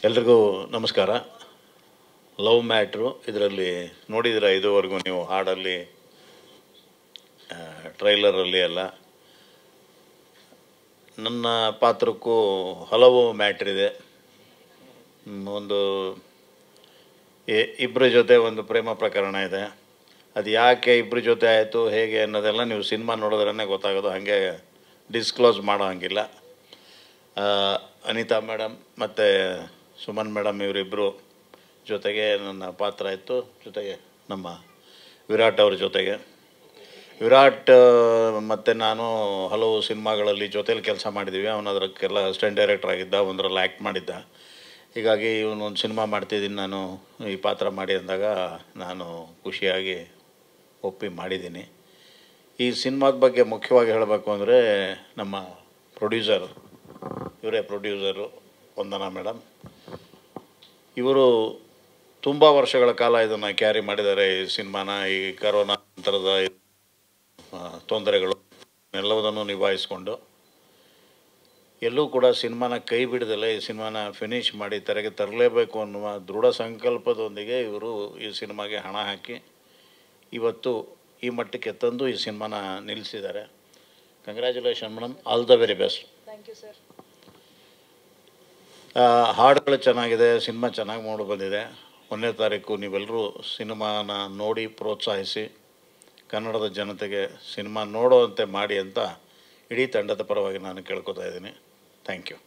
ಎಲ್ರಿಗೂ ನಮಸ್ಕಾರ. Love matter ಇದರಲ್ಲಿ ನೋಡಿದಿರ ಇದುವರೆಗೂ ನೀವು ಹಾಡಲ್ಲಿ, ಟ್ರೈಲರಲ್ಲಿ ಎಲ್ಲ. ನನ್ನ ಪಾತ್ರಕ್ಕೂ ಹಲವು ಮ್ಯಾಟ್ರಿದೆ. ಒಂದು ಇಬ್ಬರ ಜೊತೆ ಒಂದು ಪ್ರೇಮ ಪ್ರಕರಣ ಇದೆ. ಅದು ಯಾಕೆ ಇಬ್ಬರ ಜೊತೆ ಆಯಿತು ಹೇಗೆ ಅನ್ನೋದೆಲ್ಲ ನೀವು ಸಿನಿಮಾ ನೋಡಿದ್ರೇ ಗೊತ್ತಾಗೋದು. ಹಾಗೆ ಡಿಸ್ಕ್ಲೋಸ್ ಮಾಡೋ ಹಂಗಿಲ್ಲ. ಅನಿತಾ ಮೇಡಮ್ ಮತ್ತು ಸುಮನ್ ಮೇಡಮ್ ಇವರಿಬ್ಬರು ಜೊತೆಗೆ ನನ್ನ ಪಾತ್ರ ಇತ್ತು. ಜೊತೆಗೆ ನಮ್ಮ ವಿರಾಟ್ ಅವ್ರ ಜೊತೆಗೆ ವಿರಾಟ್ ಮತ್ತು ನಾನು ಹಲವು ಸಿನಿಮಾಗಳಲ್ಲಿ ಜೊತೇಲಿ ಕೆಲಸ ಮಾಡಿದ್ದೀವಿ. ಅವನು ಅದಕ್ಕೆಲ್ಲ ಅಸಿಸ್ಟೆಂಟ್ ಡೈರೆಕ್ಟರ್ ಆಗಿದ್ದ, ಒಂದರಲ್ಲಿ ಆ್ಯಕ್ಟ್ ಮಾಡಿದ್ದ. ಹೀಗಾಗಿ ಇವನೊಂದು ಸಿನಿಮಾ ಮಾಡ್ತಿದ್ದೀನಿ ನಾನು, ಈ ಪಾತ್ರ ಮಾಡಿ ಅಂದಾಗ ನಾನು ಖುಷಿಯಾಗಿ ಒಪ್ಪಿ ಮಾಡಿದ್ದೀನಿ. ಈ ಸಿನಿಮಾದ ಬಗ್ಗೆ ಮುಖ್ಯವಾಗಿ ಹೇಳಬೇಕು ಅಂದರೆ ನಮ್ಮ ಪ್ರೊಡ್ಯೂಸರ್, ಇವರೇ ಪ್ರೊಡ್ಯೂಸರು ವಂದನಾ ಮೇಡಮ್. ಇವರು ತುಂಬ ವರ್ಷಗಳ ಕಾಲ ಇದನ್ನು ಕ್ಯಾರಿ ಮಾಡಿದ್ದಾರೆ ಈ ಸಿನಿಮಾನ. ಈ ಕರೋನಾ ನಂತರದ ತೊಂದರೆಗಳು ಎಲ್ಲವುದನ್ನು ನಿಭಾಯಿಸ್ಕೊಂಡು ಎಲ್ಲೂ ಕೂಡ ಸಿನಿಮಾನ ಕೈ ಬಿಡದಲ್ಲೇ ಈ ಸಿನಿಮಾನ ಫಿನಿಷ್ ಮಾಡಿ ತೆರೆಗೆ ತರಲೇಬೇಕು ಅನ್ನುವ ದೃಢ ಸಂಕಲ್ಪದೊಂದಿಗೆ ಇವರು ಈ ಸಿನಿಮಾಗೆ ಹಣ ಹಾಕಿ ಇವತ್ತು ಈ ಮಟ್ಟಕ್ಕೆ ತಂದು ಈ ಸಿನಿಮಾನ ನಿಲ್ಲಿಸಿದ್ದಾರೆ. Congratulation madam, all the very best. Thank you sir. ಹಾಡುಗಳು ಚೆನ್ನಾಗಿದೆ, ಸಿನಿಮಾ ಚೆನ್ನಾಗಿ ಮೂಡಿ ಬಂದಿದೆ. 1ನೇ ತಾರೀಕು ನೀವೆಲ್ಲರೂ ಸಿನಿಮಾನ ನೋಡಿ ಪ್ರೋತ್ಸಾಹಿಸಿ ಕನ್ನಡದ ಜನತೆಗೆ ಸಿನಿಮಾ ನೋಡುವಂತೆ ಮಾಡಿ ಅಂತ ಇಡೀ ತಂಡದ ಪರವಾಗಿ ನಾನು ಕೇಳ್ಕೊತಾ ಇದ್ದೀನಿ. Thank you.